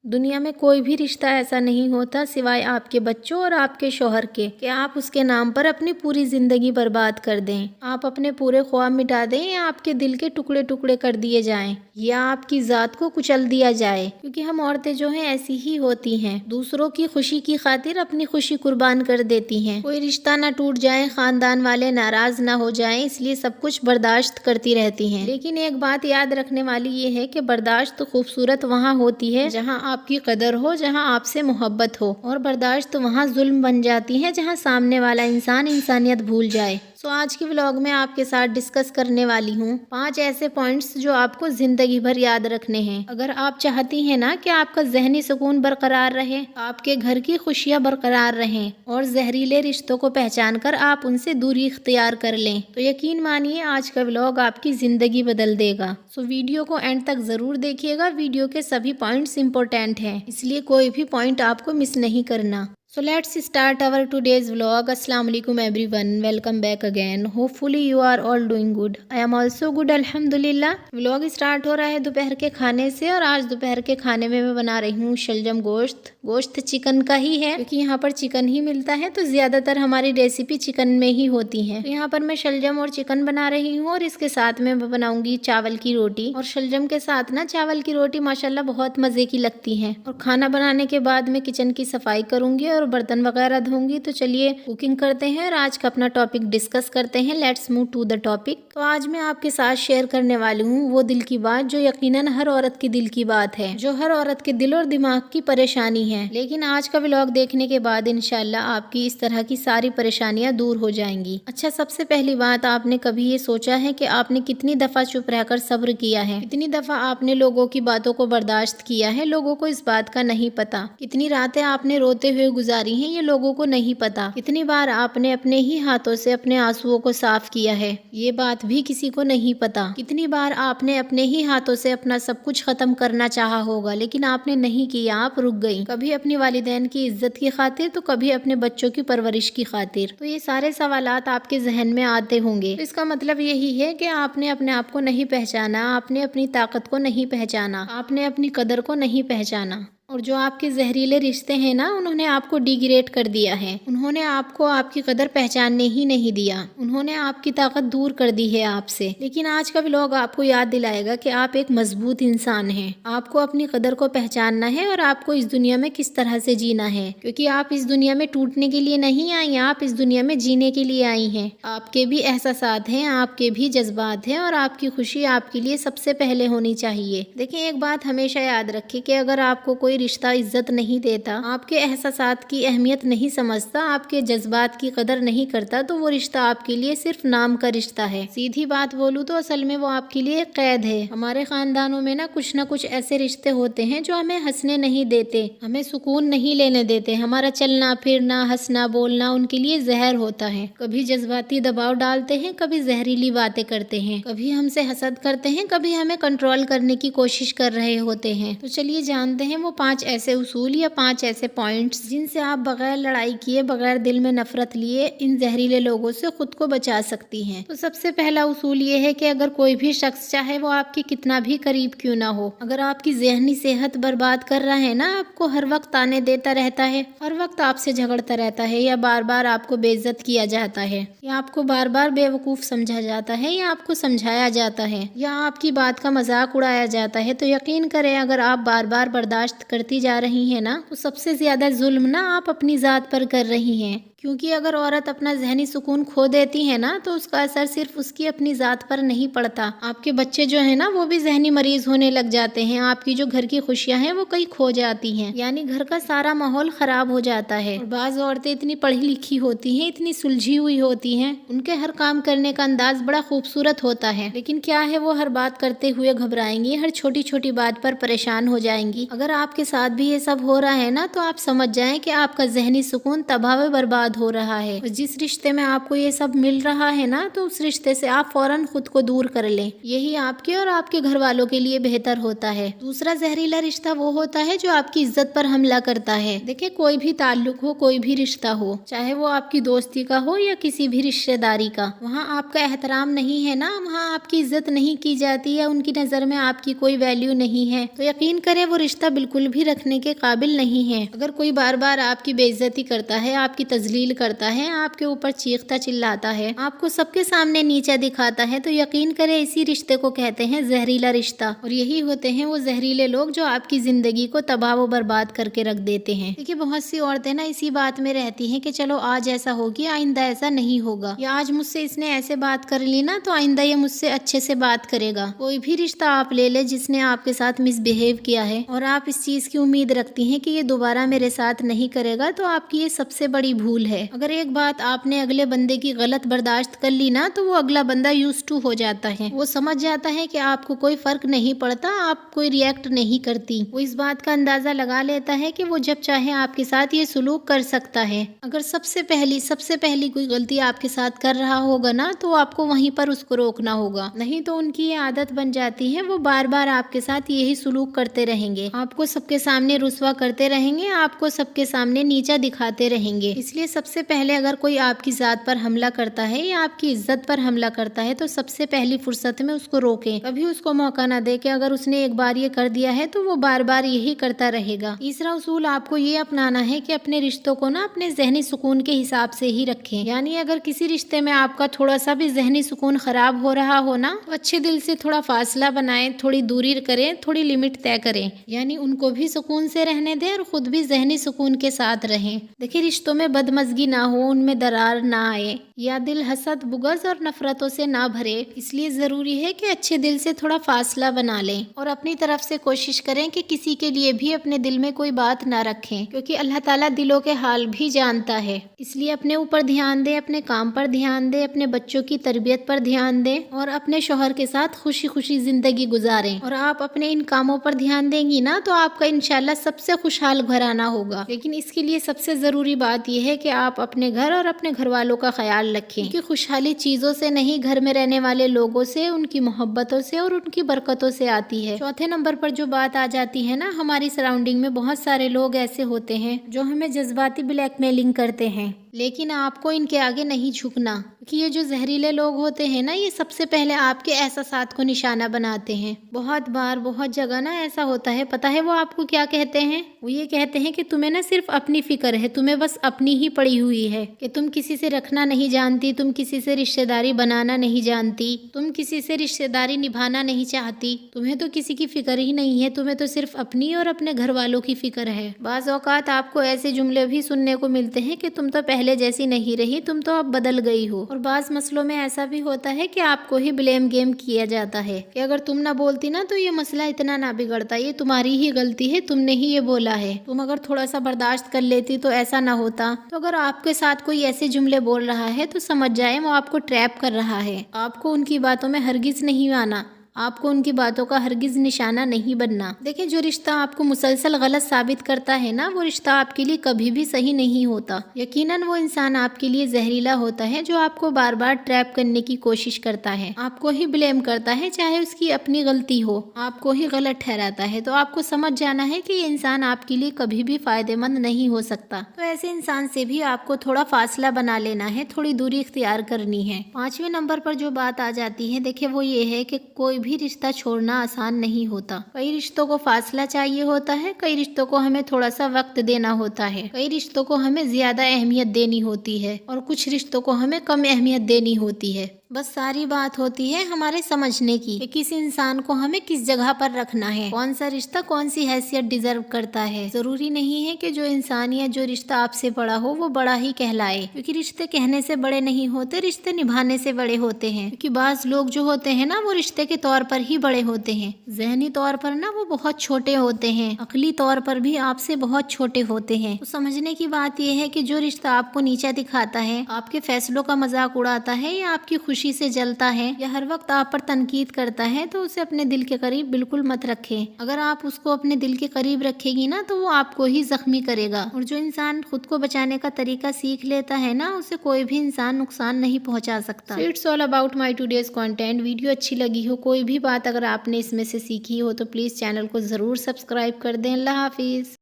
दुनिया में कोई भी रिश्ता ऐसा नहीं होता सिवाय आपके बच्चों और आपके शौहर के कि आप उसके नाम पर अपनी पूरी जिंदगी बर्बाद कर दें। आप अपने पूरे ख्वाब मिटा दें या आपके दिल के टुकड़े टुकड़े कर दिए जाएं या आपकी जात को कुचल दिया जाए, क्योंकि हम औरतें जो हैं ऐसी ही होती हैं, दूसरों की खुशी की खातिर अपनी खुशी कुर्बान कर देती हैं। कोई रिश्ता ना टूट जाए, खानदान वाले नाराज ना हो जाएं, इसलिए सब कुछ बर्दाश्त करती रहती हैं। लेकिन एक बात याद रखने वाली ये है कि बर्दाश्त खूबसूरत वहाँ होती है जहाँ आपकी कदर हो, जहाँ आपसे मोहब्बत हो, और बर्दाश्त वहाँ जुल्म बन जाती है जहाँ सामने वाला इंसान इंसानियत भूल जाए। आज के व्लॉग में आपके साथ डिस्कस करने वाली हूँ 5 ऐसे पॉइंट्स जो आपको जिंदगी भर याद रखने हैं। अगर आप चाहती हैं ना कि आपका ज़हनी सुकून बरकरार रहे, आपके घर की खुशियाँ बरकरार रहें और जहरीले रिश्तों को पहचान कर आप उनसे दूरी इख्तियार कर लें, तो यकीन मानिए आज का व्लॉग आपकी ज़िंदगी बदल देगा। वीडियो को एंड तक ज़रूर देखिएगा। वीडियो के सभी पॉइंट्स इंपॉर्टेंट हैं, इसलिए कोई भी पॉइंट आपको मिस नहीं करना। So let's start our today's vlog. Assalamu alaikum everyone. Welcome back again. Hopefully you are all doing good. I am also good alhamdulillah. Vlog start हो रहा है दोपहर के खाने से, और आज दोपहर के खाने में मैं बना रही हूँ शलजम गोश्त। गोश्त चिकन का ही है क्योंकि यहाँ पर चिकन ही मिलता है, तो ज़्यादातर हमारी रेसिपी चिकन में ही होती है। तो यहाँ पर मैं शलजम और चिकन बना रही हूँ, और इसके साथ में मैं बनाऊंगी चावल की रोटी। और शलजम के साथ ना चावल की रोटी माशाल्लाह बहुत मज़े की लगती है। और खाना बनाने के बाद मैं किचन की सफाई करूँगी और बर्तन वगैरह धोंगी। तो चलिए कुकिंग करते हैं और आज का अपना टॉपिक डिस्कस करते हैं। Let's move to the topic. तो आज मैं आपके साथ शेयर करने वाली हूँ वो दिल की बात जो यकीनन हर औरत की दिल की बात है, जो हर औरत के दिल और दिमाग की परेशानी है। लेकिन आज का व्लॉग देखने के बाद इंशाल्लाह आपकी इस तरह की सारी परेशानियां दूर हो जाएंगी। अच्छा, सबसे पहली बात, आपने कभी ये सोचा है कि आपने कितनी दफा चुप रहकर सब्र किया है? कितनी दफा आपने लोगों की बातों को बर्दाश्त किया है? लोगों को इस बात का नहीं पता। कितनी रातें आपने रोते हुए गुजारी हैं, ये लोगों को नहीं पता। कितनी बार आपने अपने ही हाथों से अपने आंसुओं को साफ किया है, ये बात भी किसी को नहीं पता। कितनी बार आपने अपने ही हाथों से अपना सब कुछ खत्म करना चाहा होगा, लेकिन आपने नहीं किया, आप रुक गई। कभी अपनी वालिदैन की इज्जत की खातिर, तो कभी अपने बच्चों की परवरिश की खातिर। तो ये सारे सवालात आपके जहन में आते होंगे। तो इसका मतलब यही है कि आपने अपने आप को नहीं पहचाना, आपने अपनी ताकत को नहीं पहचाना, आपने अपनी कदर को नहीं पहचाना। और जो आपके जहरीले रिश्ते हैं ना, उन्होंने आपको डिग्रेड कर दिया है। उन्होंने आपको आपकी कदर पहचानने ही नहीं दिया। उन्होंने आपकी ताकत दूर कर दी है आपसे। लेकिन आज का व्लॉग आपको याद दिलाएगा कि आप एक मजबूत इंसान हैं। आपको अपनी कदर को पहचानना है और आपको इस दुनिया में किस तरह से जीना है, क्योंकि आप इस दुनिया में टूटने के लिए नहीं आई, आप इस दुनिया में जीने के लिए आई हैं। आपके भी एहसासात हैं, आपके भी जज्बात हैं, और आपकी खुशी आपके लिए सबसे पहले होनी चाहिए। देखिए, एक बात हमेशा याद रखिए कि अगर आपको कोई रिश्ता इज्जत नहीं देता, आपके एहसासात की अहमियत नहीं समझता, आपके जज्बात की कदर नहीं करता, तो वो रिश्ता आपके लिए सिर्फ नाम का रिश्ता है। सीधी बात बोलूं तो असल में वो आपके लिए कैद है। हमारे खानदानों में ना कुछ ऐसे रिश्ते होते हैं जो हमें हंसने नहीं देते, हमें सुकून नहीं लेने देते। हमारा चलना फिरना, हंसना बोलना उनके लिए जहर होता है। कभी जज्बाती दबाव डालते हैं, कभी जहरीली बातें करते हैं, कभी हमसे हसद करते हैं, कभी हमें कंट्रोल करने की कोशिश कर रहे होते हैं। तो चलिए जानते हैं वो 5 ऐसे उसूल या 5 ऐसे पॉइंट्स जिनसे आप बगैर लड़ाई किए, बगैर दिल में नफरत लिए इन जहरीले लोगों से खुद को बचा सकती हैं। तो सबसे पहला उसूल ये है कि अगर कोई भी शख्स, चाहे वो आपके कितना भी करीब क्यों ना हो, अगर आपकी ज़हनी सेहत बर्बाद कर रहा है ना, आपको हर वक्त ताने देता रहता है, हर वक्त आपसे झगड़ता रहता है, या बार बार आपको बेइज्जत किया जाता है, या आपको बार बार बेवकूफ़ समझा जाता है, या आपको समझाया जाता है, या आपकी बात का मजाक उड़ाया जाता है, तो यकीन करें अगर आप बार बार बर्दाश्त करती जा रही हैं ना, तो सबसे ज्यादा जुल्म ना आप अपनी जात पर कर रही हैं। क्योंकि अगर औरत अपना जहनी सुकून खो देती है ना, तो उसका असर सिर्फ उसकी अपनी जात पर नहीं पड़ता, आपके बच्चे जो है ना वो भी जहनी मरीज होने लग जाते हैं। आपकी जो घर की खुशियां हैं वो कहीं खो जाती हैं, यानी घर का सारा माहौल खराब हो जाता है। और बाज़ औरतें इतनी पढ़ी लिखी होती हैं, इतनी सुलझी हुई होती हैं, उनके हर काम करने का अंदाज बड़ा खूबसूरत होता है, लेकिन क्या है वो हर बात करते हुए घबराएंगी, हर छोटी छोटी बात पर परेशान हो जाएंगी। अगर आपके साथ भी ये सब हो रहा है ना, तो आप समझ जाएं कि आपका जहनी सुकून तबाह व बर्बाद बर्बाद हो रहा है। जिस रिश्ते में आपको ये सब मिल रहा है ना, तो उस रिश्ते से आप फौरन खुद को दूर कर लें। यही आपके और आपके घर वालों के लिए बेहतर होता है। दूसरा जहरीला रिश्ता वो होता है जो आपकी इज्जत पर हमला करता है। देखिए, कोई भी ताल्लुक हो, कोई भी रिश्ता हो, चाहे वो आपकी दोस्ती का हो या किसी भी रिश्तेदारी का, वहाँ आपका एहतराम नहीं है ना, वहाँ आपकी इज्जत नहीं की जाती या उनकी नज़र में आपकी कोई वैल्यू नहीं है, तो यकीन करें वो रिश्ता बिल्कुल भी रखने के काबिल नहीं है। अगर कोई बार बार आपकी बेइज्जती करता है, आपकी तजलील करता है, आपके ऊपर चीखता चिल्लाता है, आपको सबके सामने नीचा दिखाता है, तो यकीन करें इसी रिश्ते को कहते हैं जहरीला रिश्ता। और यही होते हैं वो जहरीले लोग जो आपकी जिंदगी को तबाह व बर्बाद करके रख देते हैं। देखिए, बहुत सी औरतें ना इसी बात में रहती हैं कि चलो आज ऐसा होगी, आइंदा ऐसा नहीं होगा, या आज मुझसे इसने ऐसे बात कर ली ना, तो आइंदा ये मुझसे अच्छे से बात करेगा। कोई भी रिश्ता आप ले ले जिसने आपके साथ मिसबिहेव किया है और आप इस चीज की उम्मीद रखती हैं कि ये दोबारा मेरे साथ नहीं करेगा, तो आपकी ये सबसे बड़ी भूल है। अगर एक बात आपने अगले बंदे की गलत बर्दाश्त कर ली ना, तो वो अगला बंदा यूज्ड टू हो जाता है। वो समझ जाता है कि आपको कोई फर्क नहीं पड़ता, आप कोई रिएक्ट नहीं करती। वो इस बात का अंदाजा लगा लेता है कि वो जब चाहे आपके साथ ये सुलूक कर सकता है। अगर सबसे पहली कोई गलती आपके साथ कर रहा होगा ना, तो आपको वहीं पर उसको रोकना होगा, नहीं तो उनकी ये आदत बन जाती है। वो बार बार आपके साथ यही सुलूक करते रहेंगे, आपको सबके सामने रुस्वा करते रहेंगे, आपको सबके सामने नीचा दिखाते रहेंगे। इसलिए सबसे पहले अगर कोई आपकी जात पर हमला करता है या आपकी इज्जत पर हमला करता है, तो सबसे पहली फुर्सत में उसको रोकें। कभी उसको मौका ना दे कि अगर उसने एक बार ये कर दिया है तो वो बार बार यही करता रहेगा। तीसरा उसूल आपको ये अपनाना है कि अपने रिश्तों को ना अपने जहनी सुकून के हिसाब से ही रखें। यानी अगर किसी रिश्ते में आपका थोड़ा सा भी जहनी सुकून खराब हो रहा हो ना, तो अच्छे दिल से थोड़ा फासला बनाएं, थोड़ी दूरी करें, थोड़ी लिमिट तय करें। यानी उनको भी सुकून से रहने दें और खुद भी जहनी सुकून के साथ रहें। देखिए, रिश्तों में बदमज़गी ना हो, उनमें दरार ना आए, या दिल हसद, बुग़्ज़ और नफरतों से ना भरे। इसलिए ज़रूरी है कि अच्छे दिल से थोड़ा फासला बना लें और अपनी तरफ से कोशिश करें कि किसी के लिए भी अपने दिल में कोई बात ना रखें, क्योंकि अल्लाह ताला दिलों के हाल भी जानता है। इसलिए अपने ऊपर ध्यान दें, अपने काम पर ध्यान दें, अपने बच्चों की तरबियत पर ध्यान दें और अपने शौहर के साथ खुशी खुशी ज़िंदगी गुजारें। और आप अपने इन कामों पर ध्यान देंगी ना, तो आपका इंशाल्लाह सबसे खुशहाल घराना होगा। लेकिन इसके लिए सबसे ज़रूरी बात यह है कि आप अपने घर और अपने घर वालों का ख्याल रखें, क्योंकि खुशहाली चीज़ों से नहीं, घर में रहने वाले लोगों से, उनकी मोहब्बतों से और उनकी बरकतों से आती है। चौथे नंबर पर जो बात आ जाती है ना, हमारी सराउंडिंग में बहुत सारे लोग ऐसे होते हैं जो हमें जज्बाती ब्लैकमेलिंग करते हैं, लेकिन आपको इनके आगे नहीं झुकना, क्योंकि ये जो जहरीले लोग होते हैं ना, ये सबसे पहले आपके एहसासात को निशाना बनाते हैं। बहुत बार बहुत जगह ना ऐसा होता है, पता है वो आपको क्या कहते हैं? वो ये कहते हैं कि तुम्हें ना सिर्फ अपनी फिक्र है, तुम्हें बस अपनी ही पड़ी हुई है, कि तुम किसी से रखना नहीं जानती, तुम किसी से रिश्तेदारी बनाना नहीं जानती, तुम किसी से रिश्तेदारी निभाना नहीं चाहती, तुम्हें तो किसी की फिक्र ही नहीं है, तुम्हें तो सिर्फ अपनी और अपने घर वालों की फिक्र है। बाज़ औक़ात आपको ऐसे जुमले भी सुनने को मिलते हैं कि तुम तो पहले जैसी नहीं रही, तुम तो अब बदल गई हो। और बाज़ मसलों में ऐसा भी होता है कि आपको ही ब्लेम गेम किया जाता है कि अगर तुम ना बोलती ना, तो ये मसला इतना ना बिगड़ता, ये तुम्हारी ही गलती है, तुमने ही ये बोला है, तुम अगर थोड़ा सा बर्दाश्त कर लेती तो ऐसा ना होता। तो अगर आपके साथ कोई ऐसे जुमले बोल रहा है तो समझ जाए वो आपको ट्रैप कर रहा है। आपको उनकी बातों में हरगिज नहीं आना, आपको उनकी बातों का हरगिज निशाना नहीं बनना। देखिए, जो रिश्ता आपको मुसलसल गलत साबित करता है ना, वो रिश्ता आपके लिए कभी भी सही नहीं होता। यकीनन वो इंसान आपके लिए जहरीला होता है जो आपको बार बार ट्रैप करने की कोशिश करता है, आपको ही ब्लेम करता है, चाहे उसकी अपनी गलती हो, आपको ही गलत ठहराता है। तो आपको समझ जाना है कि ये इंसान आपके लिए कभी भी फायदेमंद नहीं हो सकता। तो ऐसे इंसान से भी आपको थोड़ा फासला बना लेना है, थोड़ी दूरी इख्तियार करनी है। 5वें नंबर पर जो बात आ जाती है, देखिए वो ये है कि कोई भी रिश्ता छोड़ना आसान नहीं होता। कई रिश्तों को फासला चाहिए होता है, कई रिश्तों को हमें थोड़ा सा वक्त देना होता है, कई रिश्तों को हमें ज्यादा अहमियत देनी होती है और कुछ रिश्तों को हमें कम अहमियत देनी होती है। बस सारी बात होती है हमारे समझने की कि किस इंसान को हमें किस जगह पर रखना है, कौन सा रिश्ता कौन सी हैसियत डिजर्व करता है। जरूरी नहीं है कि जो इंसान या जो रिश्ता आपसे बड़ा हो वो बड़ा ही कहलाए, क्योंकि रिश्ते कहने से बड़े नहीं होते, रिश्ते निभाने से बड़े होते हैं। क्योंकि बाज लोग जो होते हैं ना, वो रिश्ते के तौर पर ही बड़े होते हैं, जहनी तौर पर ना वो बहुत छोटे होते हैं, अकली तौर पर भी आपसे बहुत छोटे होते हैं। तो समझने की बात यह है कि जो रिश्ता आपको नीचा दिखाता है, आपके फैसलों का मजाक उड़ाता है या आपकी खुशी खुशी से जलता है या हर वक्त आप पर तनकीद करता है तो उसे अपने दिल के करीब बिल्कुल मत रखें। अगर आप उसको अपने दिल के करीब रखेगी ना तो वो आपको ही जख्मी करेगा। और जो इंसान खुद को बचाने का तरीका सीख लेता है ना, उसे कोई भी इंसान नुकसान नहीं पहुंचा सकता। It's all about my today's content. Video अच्छी लगी हो, कोई भी बात अगर आपने इसमें से सीखी हो तो प्लीज़ चैनल को ज़रूर सब्सक्राइब कर दें। अल्लाह हाफिज़।